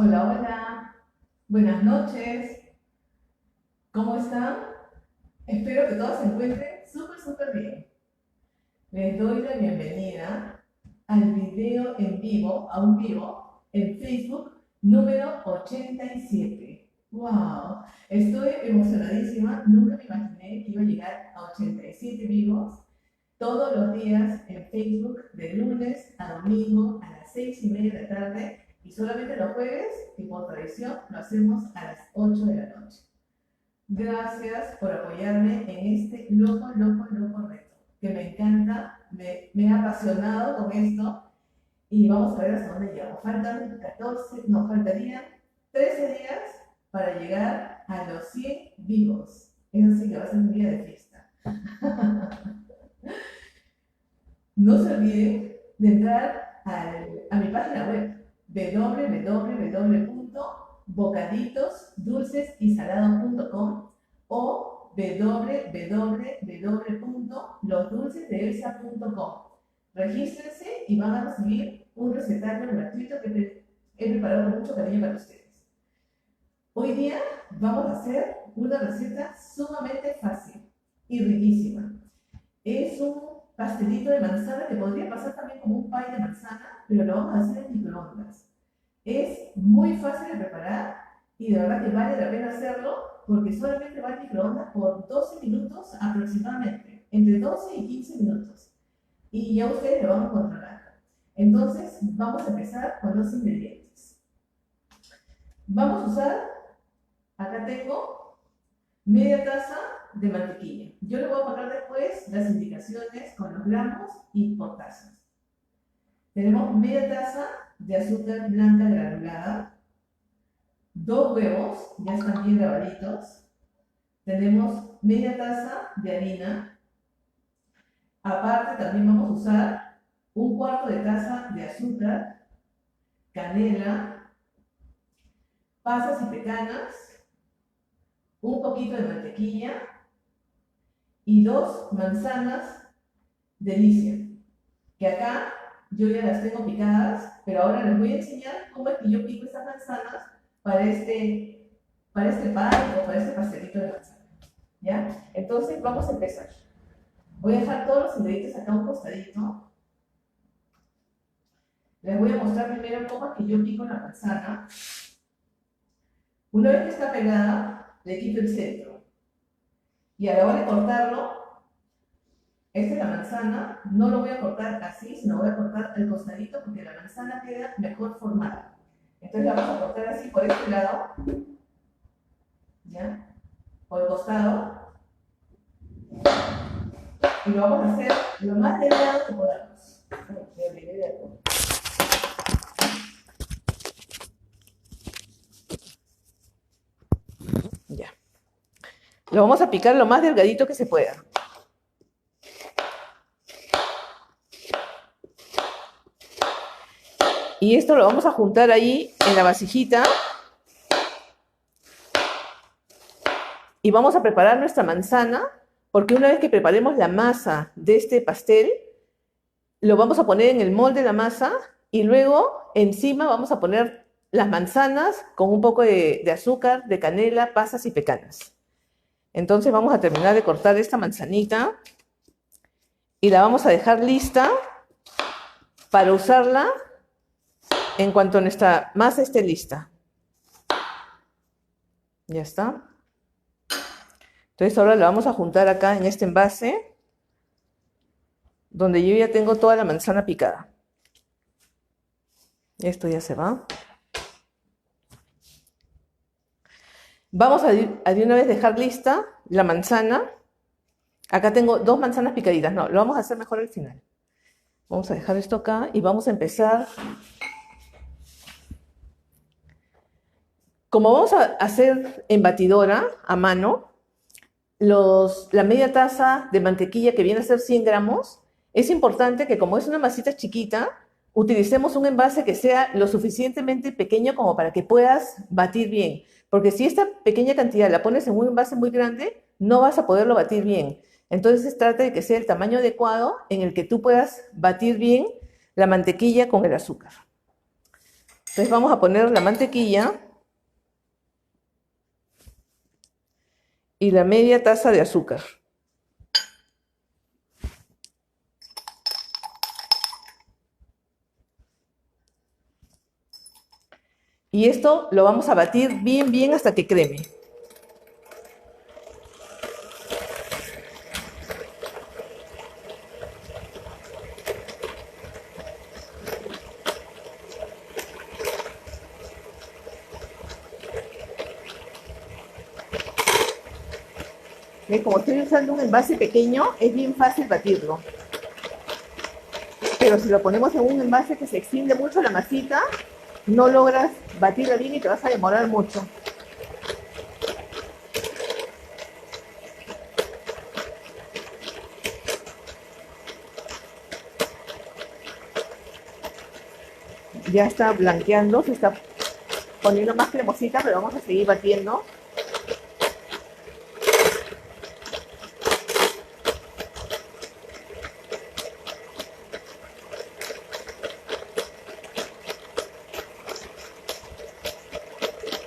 Hola, hola. Buenas noches. ¿Cómo están? Espero que todos se encuentren súper bien. Les doy la bienvenida al video en vivo, a un vivo, en Facebook número 87. ¡Wow! Estoy emocionadísima. Nunca me imaginé que iba a llegar a 87 vivos todos los días en Facebook, de lunes a domingo a las 6:30 de la tarde, y solamente los jueves, que por tradición lo hacemos a las 8 de la noche. Gracias por apoyarme en este loco reto, que me encanta, me ha apasionado con esto, y vamos a ver hasta dónde llegamos. Faltan 14, no, faltarían 13 días para llegar a los 100 vivos. Eso sí que va a ser un día de fiesta. No se olviden de entrar a mi página web www.bocaditosdulcesysalado.com o www.losdulcesdeelsa.com. Regístrense y van a recibir un recetario gratuito que he preparado con mucho cariño para ustedes. Hoy día vamos a hacer una receta sumamente fácil y riquísima. Es un pastelito de manzana que podría pasar también como un pie de manzana, pero lo vamos a hacer en microondas. Es muy fácil de preparar y de verdad que vale la pena hacerlo porque solamente va en microondas por 12 minutos aproximadamente, entre 12 y 15 minutos. Y ya ustedes lo van a controlar. Entonces, vamos a empezar con los ingredientes. Vamos a usar, acá tengo media taza de mantequilla. Yo le voy a poner después las indicaciones con los gramos y por tazas. Tenemos media taza de azúcar blanca granulada, 2 huevos, ya están bien lavaditos. Tenemos media taza de harina. Aparte también vamos a usar un cuarto de taza de azúcar, canela, pasas y pecanas, un poquito de mantequilla y 2 manzanas delicia, que acá yo ya las tengo picadas, pero ahora les voy a enseñar cómo es que yo pico estas manzanas para este pie o para este pastelito de manzana. ¿Ya? Entonces vamos a empezar. Voy a dejar todos los ingredientes acá a un costadito. Les voy a mostrar primero cómo es que yo pico la manzana. Una vez que está pegada, le quito el centro. Y a la hora de cortarlo, esta es la manzana, no lo voy a cortar así, sino voy a cortar el costadito porque la manzana queda mejor formada. Entonces la vamos a cortar así por este lado, ¿ya? Por el costado. Y lo vamos a hacer lo más delgado que podamos. Ya. Lo vamos a picar lo más delgadito que se pueda. Y esto lo vamos a juntar ahí en la vasijita. Y vamos a preparar nuestra manzana, porque una vez que preparemos la masa de este pastel, lo vamos a poner en el molde de la masa y luego encima vamos a poner las manzanas con un poco de azúcar, de canela, pasas y pecanas. Entonces vamos a terminar de cortar esta manzanita y la vamos a dejar lista para usarla en cuanto nuestra masa esté lista. Ya está. Entonces ahora la vamos a juntar acá en este envase, donde yo ya tengo toda la manzana picada. Esto ya se va. Vamos a de una vez dejar lista la manzana. Acá tengo 2 manzanas picaditas. No, lo vamos a hacer mejor al final. Vamos a dejar esto acá y vamos a empezar. Como vamos a hacer en batidora a mano, la media taza de mantequilla, que viene a ser 100 gramos, es importante que, como es una masita chiquita, utilicemos un envase que sea lo suficientemente pequeño como para que puedas batir bien. Porque si esta pequeña cantidad la pones en un envase muy grande, no vas a poderlo batir bien. Entonces trata de que sea el tamaño adecuado en el que tú puedas batir bien la mantequilla con el azúcar. Entonces vamos a poner la mantequilla y la media taza de azúcar. Y esto lo vamos a batir bien, bien hasta que creme. Como estoy usando un envase pequeño, es bien fácil batirlo. Pero si lo ponemos en un envase que se extiende mucho la masita, no logras batirla bien y te vas a demorar mucho. Ya está blanqueando, se está poniendo más cremosita, pero vamos a seguir batiendo.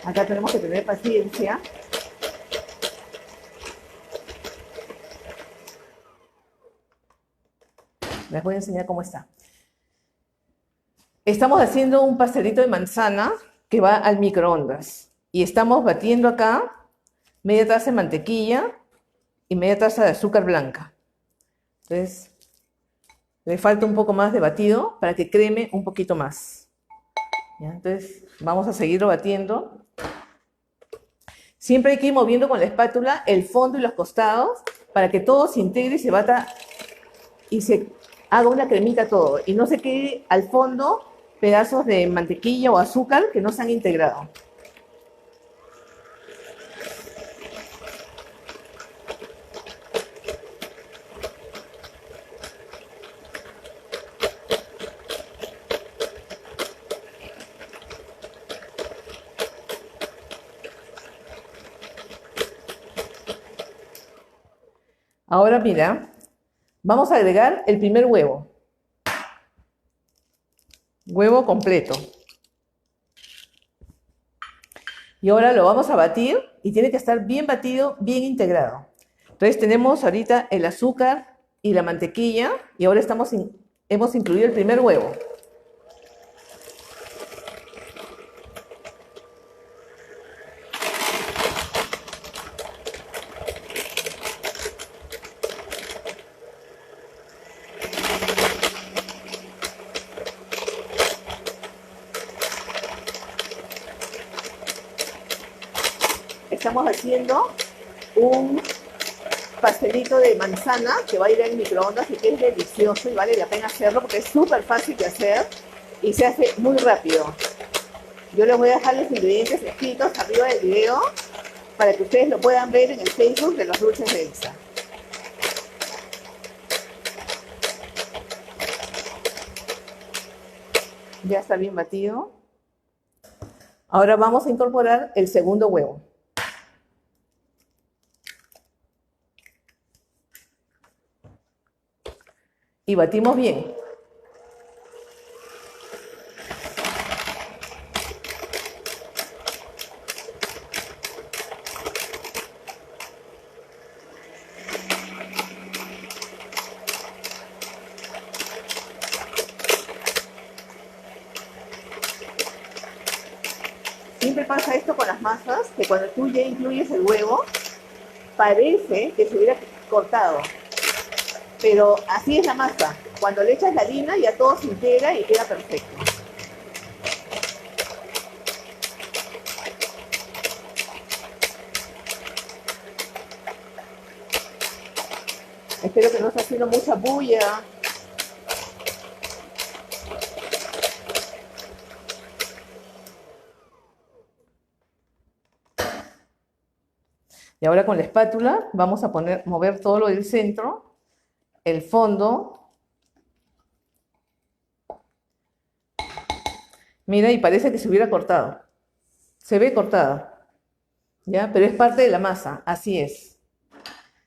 Acá tenemos que tener paciencia. Les voy a enseñar cómo está. Estamos haciendo un pastelito de manzana que va al microondas. Y estamos batiendo acá media taza de mantequilla y media taza de azúcar blanca. Entonces, le falta un poco más de batido para que creme un poquito más. ¿Ya? Entonces, vamos a seguirlo batiendo. Siempre hay que ir moviendo con la espátula el fondo y los costados para que todo se integre y se bata y se haga una cremita todo. Y no se quede al fondo pedazos de mantequilla o azúcar que no se han integrado. Ahora mira, vamos a agregar el primer huevo. Huevo completo. Y ahora lo vamos a batir y tiene que estar bien batido, bien integrado. Entonces tenemos ahorita el azúcar y la mantequilla y ahora hemos incluido el primer huevo. Estamos haciendo un pastelito de manzana que va a ir en microondas y que es delicioso y vale la pena hacerlo porque es súper fácil de hacer y se hace muy rápido. Yo les voy a dejar los ingredientes escritos arriba del video para que ustedes lo puedan ver en el Facebook de los dulces de Elsa. Ya está bien batido. Ahora vamos a incorporar el segundo huevo. Y batimos bien. Siempre pasa esto con las masas, que cuando tú ya incluyes el huevo, parece que se hubiera cortado. Pero así es la masa. Cuando le echas la harina ya todo se integra y queda perfecto. Espero que no esté haciendo mucha bulla. Y ahora con la espátula vamos a mover todo lo del centro, el fondo. Mira, y parece que se hubiera cortado. Se ve cortada, ¿ya? Pero es parte de la masa, así es.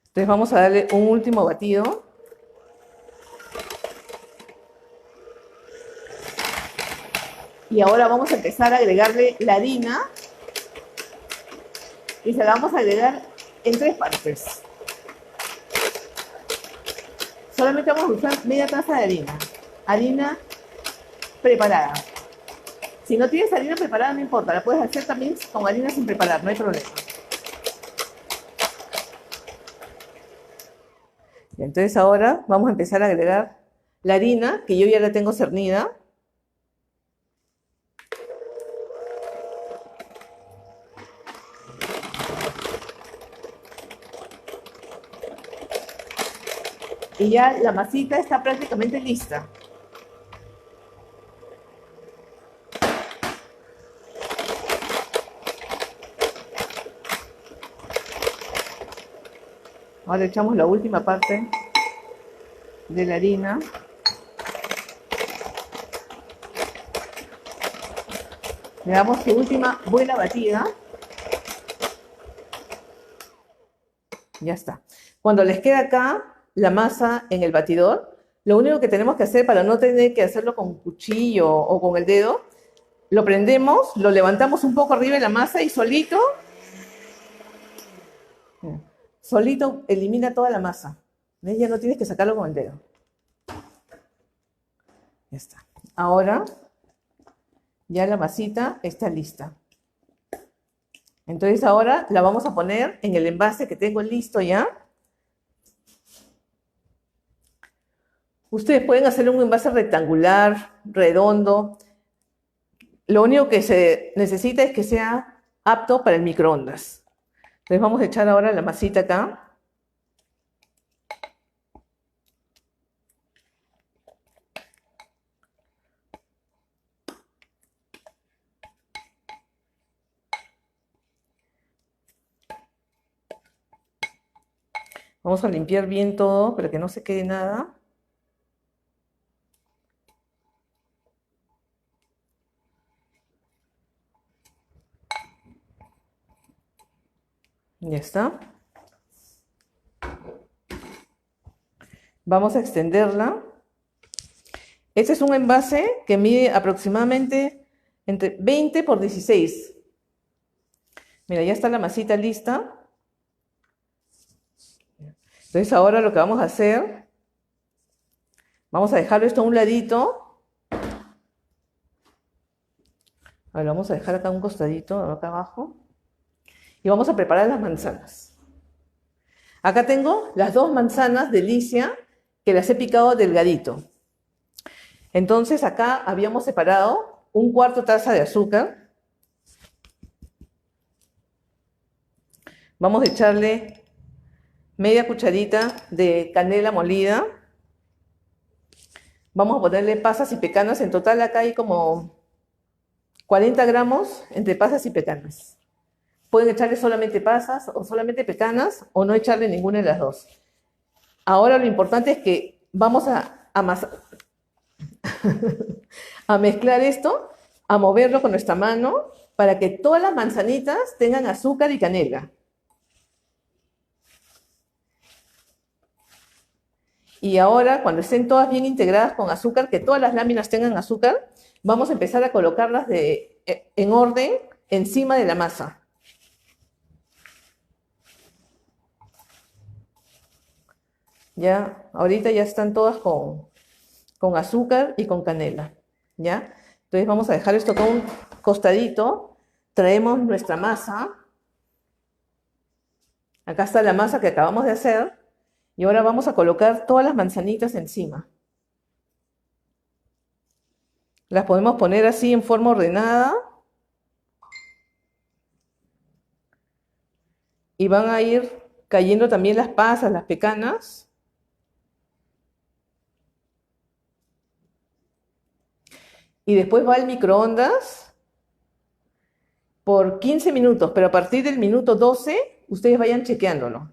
Entonces vamos a darle un último batido. Y ahora vamos a empezar a agregarle la harina y se la vamos a agregar en 3 partes. Solamente vamos a usar media taza de harina. Harina preparada. Si no tienes harina preparada, no importa. La puedes hacer también con harina sin preparar, no hay problema. Y entonces ahora vamos a empezar a agregar la harina, que yo ya la tengo cernida. Y ya la masita está prácticamente lista. Ahora echamos la última parte de la harina. Le damos su última buena batida. Ya está. Cuando les queda acá la masa en el batidor, lo único que tenemos que hacer para no tener que hacerlo con un cuchillo o con el dedo, lo prendemos, lo levantamos un poco arriba de la masa y solito elimina toda la masa. ¿Ves? Ya no tienes que sacarlo con el dedo. Ya está. Ahora ya la masita está lista. Entonces ahora la vamos a poner en el envase que tengo listo ya. Ustedes pueden hacer un envase rectangular, redondo. Lo único que se necesita es que sea apto para el microondas. Entonces vamos a echar ahora la masita acá. Vamos a limpiar bien todo para que no se quede nada. Ya está. Vamos a extenderla. Este es un envase que mide aproximadamente entre 20 por 16. Mira, ya está la masita lista. Entonces ahora lo que vamos a hacer, vamos a dejar esto a un ladito. Ahora vamos a dejar acá un costadito, acá abajo. Y vamos a preparar las manzanas. Acá tengo las 2 manzanas de Licia que las he picado delgadito. Entonces acá habíamos separado 1/4 taza de azúcar. Vamos a echarle media cucharita de canela molida. Vamos a ponerle pasas y pecanas. En total acá hay como 40 gramos entre pasas y pecanas. Pueden echarle solamente pasas o solamente pecanas o no echarle ninguna de las dos. Ahora lo importante es que vamos a mezclar esto, a moverlo con nuestra mano para que todas las manzanitas tengan azúcar y canela. Y ahora, cuando estén todas bien integradas con azúcar, que todas las láminas tengan azúcar, vamos a empezar a colocarlas en orden encima de la masa. Ya, ahorita ya están todas con azúcar y con canela. ¿Ya? Entonces vamos a dejar esto con un costadito. Traemos nuestra masa. Acá está la masa que acabamos de hacer. Y ahora vamos a colocar todas las manzanitas encima. Las podemos poner así en forma ordenada. Y van a ir cayendo también las pasas, las pecanas. Y después va al microondas por 15 minutos, pero a partir del minuto 12, ustedes vayan chequeándolo.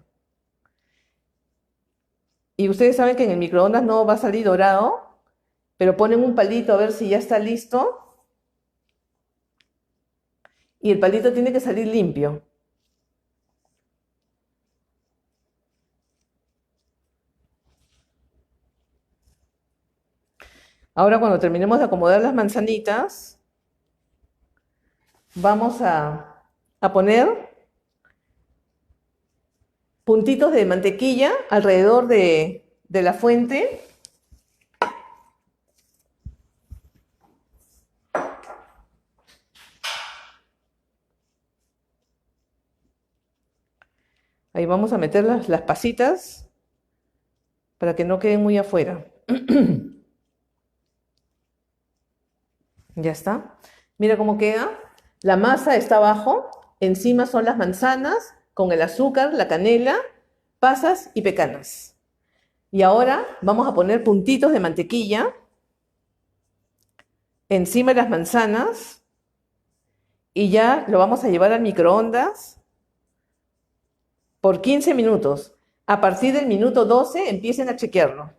Y ustedes saben que en el microondas no va a salir dorado, pero ponen un palito a ver si ya está listo. Y el palito tiene que salir limpio. Ahora cuando terminemos de acomodar las manzanitas, vamos a poner puntitos de mantequilla alrededor de la fuente. Ahí vamos a meter las pasitas para que no queden muy afuera. Ya está. Mira cómo queda. La masa está abajo. Encima son las manzanas con el azúcar, la canela, pasas y pecanas. Y ahora vamos a poner puntitos de mantequilla encima de las manzanas y ya lo vamos a llevar al microondas por 15 minutos. A partir del minuto 12 empiecen a chequearlo.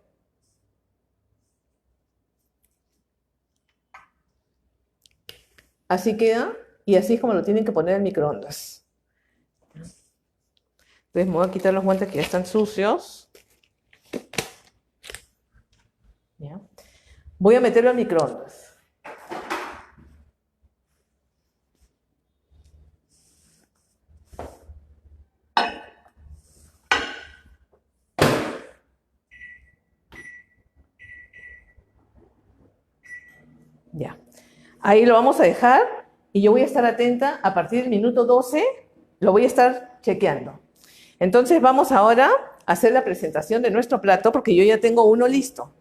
Así queda y así es como lo tienen que poner en microondas. Entonces me voy a quitar los guantes que ya están sucios. ¿Ya? Voy a meterlo al microondas. Ya. Ahí lo vamos a dejar y yo voy a estar atenta a partir del minuto 12, lo voy a estar chequeando. Entonces vamos ahora a hacer la presentación de nuestro plato porque yo ya tengo uno listo.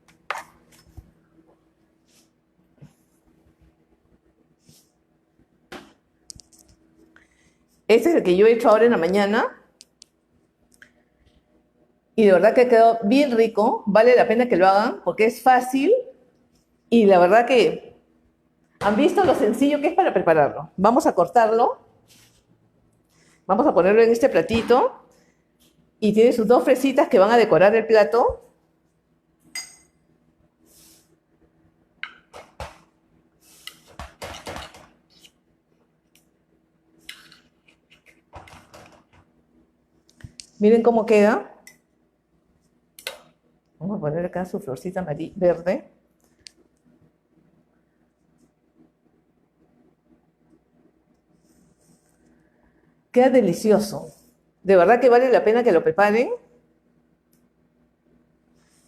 Este es el que yo he hecho ahora en la mañana y de verdad que ha quedado bien rico, vale la pena que lo hagan porque es fácil y la verdad que han visto lo sencillo que es para prepararlo. Vamos a cortarlo, vamos a ponerlo en este platito y tiene sus dos fresitas que van a decorar el plato. Miren cómo queda. Vamos a poner acá su florcita verde. Queda delicioso. De verdad que vale la pena que lo preparen.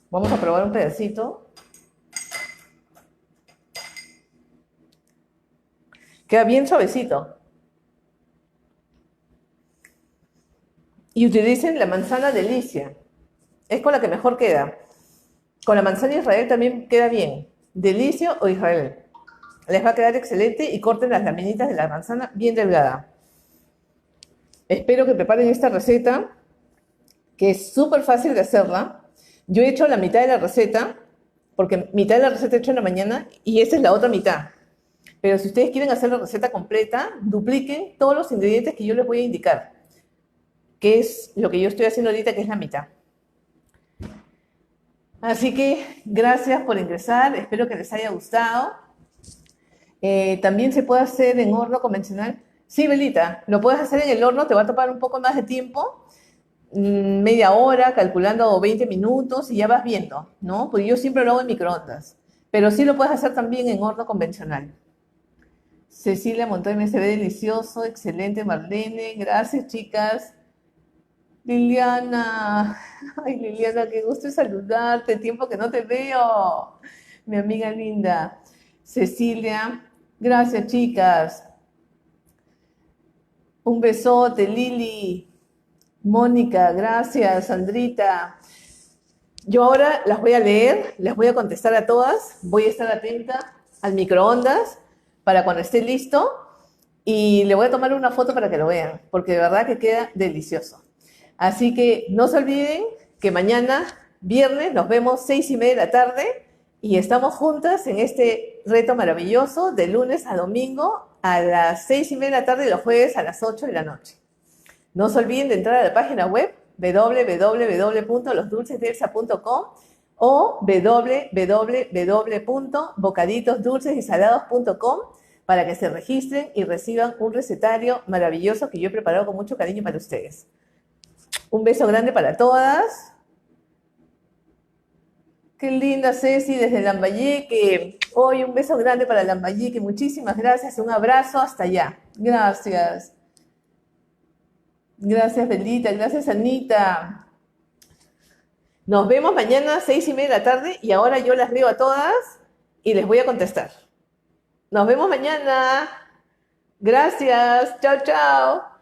Vamos a probar un pedacito. Queda bien suavecito. Y utilicen la manzana delicia. Es con la que mejor queda. Con la manzana Israel también queda bien. Delicia o Israel. Les va a quedar excelente y corten las laminitas de la manzana bien delgada. Espero que preparen esta receta, que es súper fácil de hacerla. Yo he hecho la mitad de la receta, porque mitad de la receta he hecho en la mañana y esta es la otra mitad. Pero si ustedes quieren hacer la receta completa, dupliquen todos los ingredientes que yo les voy a indicar, que es lo que yo estoy haciendo ahorita, que es la mitad. Así que gracias por ingresar, espero que les haya gustado. También se puede hacer en horno convencional. Sí, Belita, lo puedes hacer en el horno, te va a tomar un poco más de tiempo, media hora, calculando 20 minutos y ya vas viendo, ¿no? Porque yo siempre lo hago en microondas, pero sí lo puedes hacer también en horno convencional. Cecilia Montoya, se ve delicioso, excelente, Marlene, gracias chicas. Liliana, ay Liliana, qué gusto saludarte, tiempo que no te veo, mi amiga linda. Cecilia, gracias chicas. Un besote, Lili. Mónica, gracias, Sandrita. Yo ahora las voy a leer, les voy a contestar a todas, voy a estar atenta al microondas para cuando esté listo y le voy a tomar una foto para que lo vean, porque de verdad que queda delicioso. Así que no se olviden que mañana, viernes, nos vemos 6:30 de la tarde y estamos juntas en este reto maravilloso de lunes a domingo a las 6:30 de la tarde y los jueves a las 8 de la noche. No se olviden de entrar a la página web www.losdulcesdelsa.com o www.bocaditosdulcesysalados.com para que se registren y reciban un recetario maravilloso que yo he preparado con mucho cariño para ustedes. Un beso grande para todas. Qué linda Ceci desde Lambayeque. Hoy un beso grande para Lambayeque. Muchísimas gracias. Un abrazo hasta allá. Gracias. Gracias, Belita. Gracias, Anita. Nos vemos mañana a 6:30 de la tarde y ahora yo las leo a todas y les voy a contestar. Nos vemos mañana. Gracias. Chao, chao.